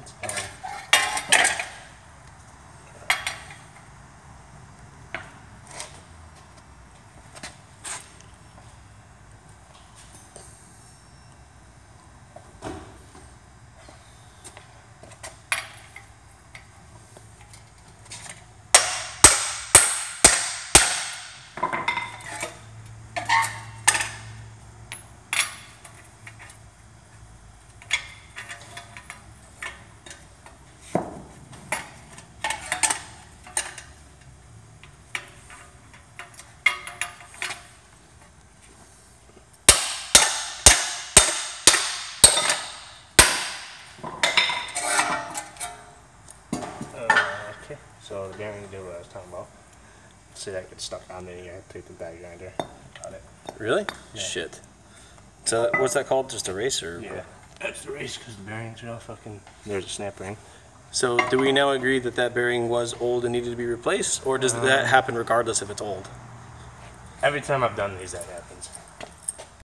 It's gone. Okay, so the bearing did what I was talking about. See, that gets stuck on there. You gotta take the bag grinder. Got it. Really? Yeah. Shit. So what's that called? Just a race, or? Yeah, that's the race because the bearings are all fucking. There's a snap ring. So do we now agree that that bearing was old and needed to be replaced, or does that happen regardless if it's old? Every time I've done these, that happens.